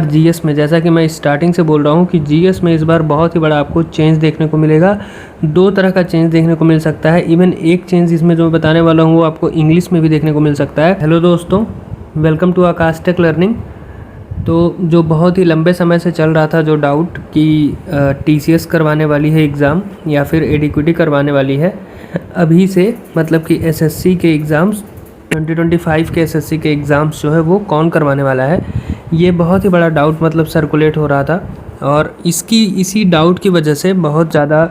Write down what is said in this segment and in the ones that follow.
GS में, जैसा कि मैं स्टार्टिंग से बोल रहा हूँ कि जीएस में इस बार बहुत ही बड़ा आपको चेंज देखने को मिलेगा। दो तरह का चेंज देखने को मिल सकता है। इवन एक चेंज इसमें जो मैं बताने वाला हूँ वो आपको इंग्लिश में भी देखने को मिल सकता है। हेलो दोस्तों, welcome to Akash tech learning. तो जो बहुत ही लंबे समय से चल रहा था जो डाउट कि टीसीएस करवाने वाली है एग्ज़ाम या फिर एडिक्विटी करवाने वाली है, अभी से मतलब कि एसएससी के एग्ज़ाम्स 2025 के एसएससी के एग्ज़ाम्स जो है वो कौन करवाने वाला है, ये बहुत ही बड़ा डाउट मतलब सर्कुलेट हो रहा था। और इसी डाउट की वजह से बहुत ज़्यादा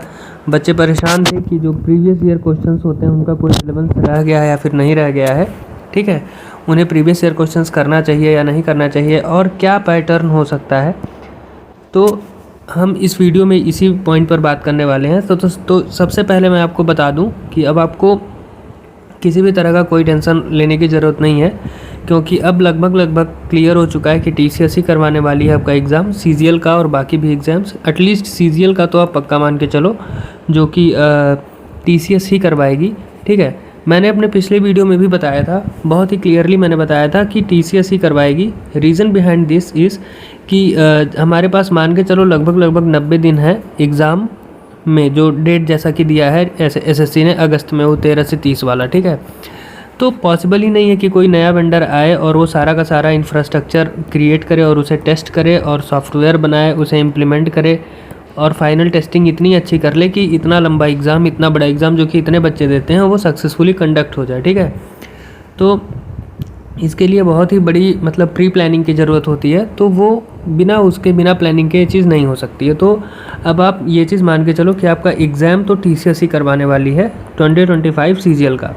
बच्चे परेशान थे कि जो प्रीवियस ईयर क्वेश्चंस होते हैं उनका कोई रिलेवेंस रह गया है या फिर नहीं रह गया है। ठीक है, उन्हें प्रीवियस ईयर क्वेश्चंस करना चाहिए या नहीं करना चाहिए और क्या पैटर्न हो सकता है। तो हम इस वीडियो में इसी पॉइंट पर बात करने वाले हैं। तो सबसे पहले मैं आपको बता दूं कि अब आपको किसी भी तरह का कोई टेंशन लेने की ज़रूरत नहीं है, क्योंकि अब लगभग क्लियर हो चुका है कि टीसीएस ही करवाने वाली है आपका एग्ज़ाम, सीजीएल का और बाकी भी एग्ज़ाम्स। एटलीस्ट सीजीएल का तो आप पक्का मान के चलो जो कि टीसीएस ही करवाएगी। ठीक है, मैंने अपने पिछले वीडियो में भी बताया था, बहुत ही क्लियरली मैंने बताया था कि टीसीएस ही करवाएगी। रीज़न बिहाइंड दिस इज़ कि हमारे पास मान के चलो लगभग 90 दिन है एग्ज़ाम में, जो डेट जैसा कि दिया है एसएससी ने अगस्त में, वो 13 से 30 वाला। ठीक है, तो पॉसिबल ही नहीं है कि कोई नया वेंडर आए और वो सारा का सारा इंफ्रास्ट्रक्चर क्रिएट करे और उसे टेस्ट करे और सॉफ्टवेयर बनाए, उसे इम्प्लीमेंट करे और फाइनल टेस्टिंग इतनी अच्छी कर ले कि इतना लंबा एग्ज़ाम, इतना बड़ा एग्ज़ाम जो कि इतने बच्चे देते हैं, वो सक्सेसफुली कंडक्ट हो जाए। ठीक है, तो इसके लिए बहुत ही बड़ी मतलब प्री प्लानिंग की ज़रूरत होती है, तो वो बिना प्लानिंग के ये चीज़ नहीं हो सकती है। तो अब आप ये चीज़ मान के चलो कि आपका एग्ज़ाम तो टीसीएस ही करवाने वाली है 2025 सीजीएल का।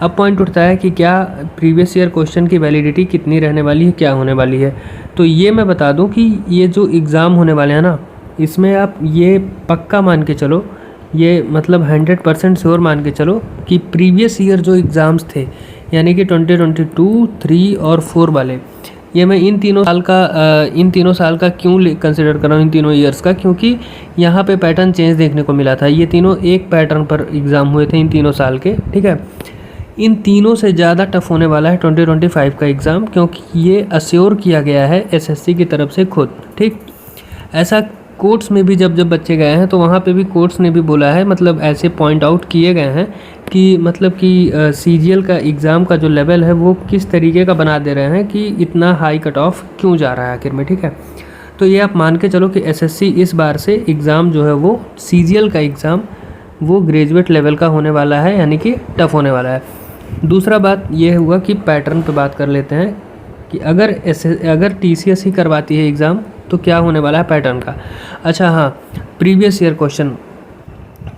अब पॉइंट उठता है कि क्या प्रीवियस ईयर क्वेश्चन की वैलिडिटी कितनी रहने वाली है, क्या होने वाली है। तो ये मैं बता दूं कि ये जो एग्ज़ाम होने वाले हैं ना, इसमें आप ये पक्का मान के चलो, ये मतलब 100% श्योर मान के चलो कि प्रीवियस ईयर जो एग्ज़ाम्स थे, यानी कि 2022, 3 और 4 वाले, ये मैं इन तीनों साल का क्यों कंसिडर कर रहा हूँ, इन तीनों ईयर्स का, क्योंकि यहाँ पे पैटर्न चेंज देखने को मिला था। ये तीनों एक पैटर्न पर एग्ज़ाम हुए थे इन तीनों साल के। ठीक है, इन तीनों से ज़्यादा टफ होने वाला है 2025 का एग्ज़ाम, क्योंकि ये अश्योर किया गया है एसएससी की तरफ से खुद। ठीक, ऐसा कोर्ट्स में भी जब बच्चे गए हैं तो वहाँ पे भी कोर्ट्स ने भी बोला है, मतलब ऐसे पॉइंट आउट किए गए हैं कि मतलब कि सीजीएल का एग्ज़ाम का जो लेवल है वो किस तरीके का बना दे रहे हैं कि इतना हाई कट ऑफ क्यों जा रहा है आखिर में। ठीक है, तो ये आप मान के चलो कि एसएससी इस बार से एग्ज़ाम जो है वो सीजीएल का एग्ज़ाम वो ग्रेजुएट लेवल का होने वाला है, यानी कि टफ होने वाला है। दूसरा बात ये हुआ कि पैटर्न पे बात कर लेते हैं कि अगर टीसीएस ही करवाती है एग्ज़ाम तो क्या होने वाला है पैटर्न का। अच्छा हाँ, प्रीवियस ईयर क्वेश्चन,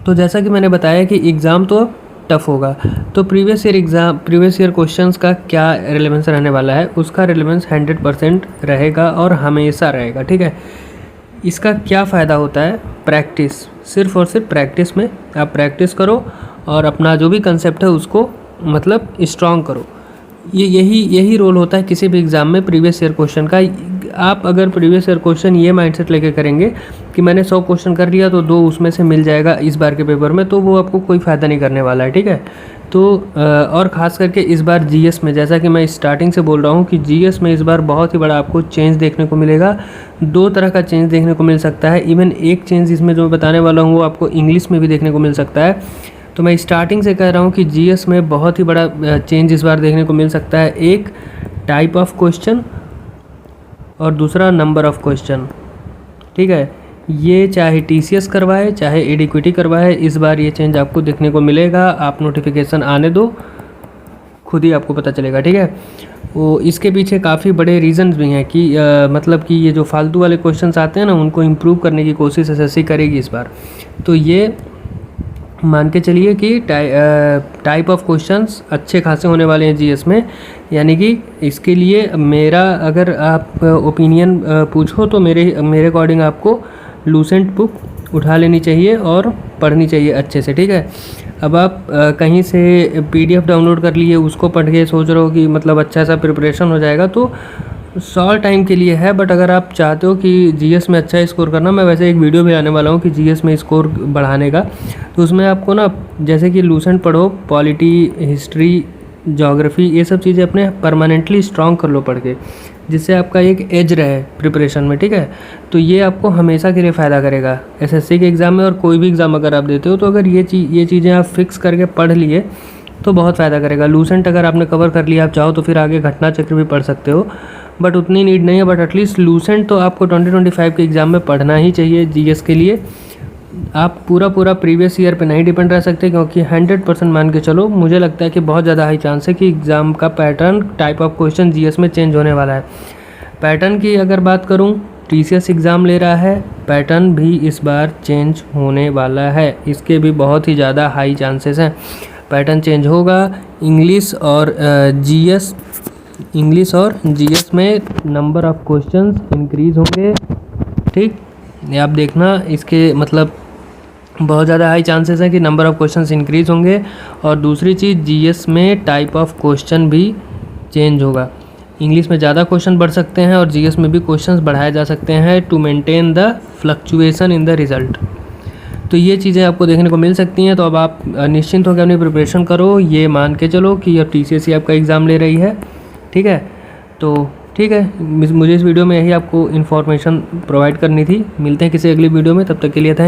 तो जैसा कि मैंने बताया कि एग्ज़ाम तो टफ होगा, तो प्रीवियस ईयर क्वेश्चंस का क्या रिलेवेंस रहने वाला है, उसका रिलेवेंस 100% रहेगा और हमेशा रहेगा। ठीक है, इसका क्या फ़ायदा होता है, प्रैक्टिस, सिर्फ़ और सिर्फ प्रैक्टिस में आप प्रैक्टिस करो और अपना जो भी कंसेप्ट है उसको मतलब स्ट्रॉन्ग करो। यही रोल होता है किसी भी एग्ज़ाम में प्रीवियस ईयर क्वेश्चन का। आप अगर प्रीवियस ईयर क्वेश्चन ये माइंडसेट लेके करेंगे कि मैंने 100 क्वेश्चन कर लिया तो 2 उसमें से मिल जाएगा इस बार के पेपर में, तो वो आपको कोई फ़ायदा नहीं करने वाला है। ठीक है, तो और ख़ास करके इस बार जीएस में, जैसा कि मैं स्टार्टिंग से बोल रहा हूँ कि जीएस में इस बार बहुत ही बड़ा आपको चेंज देखने को मिलेगा। दो तरह का चेंज देखने को मिल सकता है। इवन एक चेंज इसमें जो मैं बताने वाला हूँ वो आपको इंग्लिश में भी देखने को मिल सकता है। तो मैं स्टार्टिंग से कह रहा हूँ कि जीएस में बहुत ही बड़ा चेंज इस बार देखने को मिल सकता है। एक टाइप ऑफ क्वेश्चन और दूसरा नंबर ऑफ़ क्वेश्चन। ठीक है, ये चाहे टीसीएस करवाए चाहे एडिक्विटी करवाए, इस बार ये चेंज आपको देखने को मिलेगा। आप नोटिफिकेशन आने दो, खुद ही आपको पता चलेगा। ठीक है, वो इसके पीछे काफ़ी बड़े रीजंस भी हैं कि मतलब कि ये जो फालतू वाले क्वेश्चंस आते हैं ना, उनको इम्प्रूव करने की कोशिश एसएससी करेगी इस बार। तो ये मान के चलिए कि टाइप ऑफ क्वेश्चंस अच्छे खासे होने वाले हैं जीएस में, यानी कि इसके लिए मेरा अगर आप ओपिनियन पूछो तो मेरे अकॉर्डिंग आपको लूसेंट बुक उठा लेनी चाहिए और पढ़नी चाहिए अच्छे से। ठीक है, अब आप कहीं से पीडीएफ डाउनलोड कर लिए, उसको पढ़ के सोच रहे हो कि मतलब अच्छा सा प्रिपरेशन हो जाएगा, तो शॉर्ट टाइम के लिए है। बट अगर आप चाहते हो कि जीएस में अच्छा स्कोर करना, मैं वैसे एक वीडियो भी आने वाला हूँ कि जीएस में स्कोर बढ़ाने का, तो उसमें आपको ना जैसे कि लूसेंट पढ़ो, पॉलिटी, हिस्ट्री, ज्योग्राफी, ये सब चीज़ें अपने परमानेंटली स्ट्रॉन्ग कर लो पढ़ के, जिससे आपका एक एज रहे प्रिपरेशन में, ठीक है। तो ये आपको हमेशा के लिए फ़ायदा करेगा एसएससी के एग्ज़ाम में, और कोई भी एग्ज़ाम अगर आप देते हो तो अगर ये चीज़ें आप फिक्स करके पढ़ लिए तो बहुत फ़ायदा करेगा। लूसेंट अगर आपने कवर कर लिया, आप चाहो तो फिर आगे घटना चक्र भी पढ़ सकते हो, बट उतनी नीड नहीं है। बट एटलीस्ट लूसेंट तो आपको 2025 के एग्ज़ाम में पढ़ना ही चाहिए जीएस के लिए। आप पूरा प्रीवियस ईयर पे नहीं डिपेंड रह सकते, क्योंकि 100% मान के चलो, मुझे लगता है कि बहुत ज़्यादा हाई चांस है कि एग्ज़ाम का pattern, type of question GS में चेंज होने वाला है। पैटर्न की अगर बात करूं, टीसीएस एग्ज़ाम ले रहा है, पैटर्न भी इस बार चेंज होने वाला है, इसके भी बहुत ही ज़्यादा हाई चांसेस हैं। पैटर्न चेंज होगा। इंग्लिश और जीएस में नंबर ऑफ़ क्वेश्चंस इंक्रीज़ होंगे, ठीक। ये आप देखना, इसके मतलब बहुत ज़्यादा हाई चांसेस हैं कि नंबर ऑफ़ क्वेश्चंस इंक्रीज़ होंगे। और दूसरी चीज़, जीएस में टाइप ऑफ क्वेश्चन भी चेंज होगा। इंग्लिश में ज़्यादा क्वेश्चन बढ़ सकते हैं और जीएस में भी क्वेश्चंस बढ़ाए जा सकते हैं to maintain the fluctuation in the result. तो ये चीज़ें आपको देखने को मिल सकती हैं। तो अब आप निश्चिंत होकर अपनी प्रिपरेशन करो, ये मान के चलो कि अब टीसीएस आपका एग्ज़ाम ले रही है, ठीक है। तो ठीक है, मुझे इस वीडियो में यही आपको इन्फॉर्मेशन प्रोवाइड करनी थी। मिलते हैं किसी अगली वीडियो में, तब तक के लिए थैंक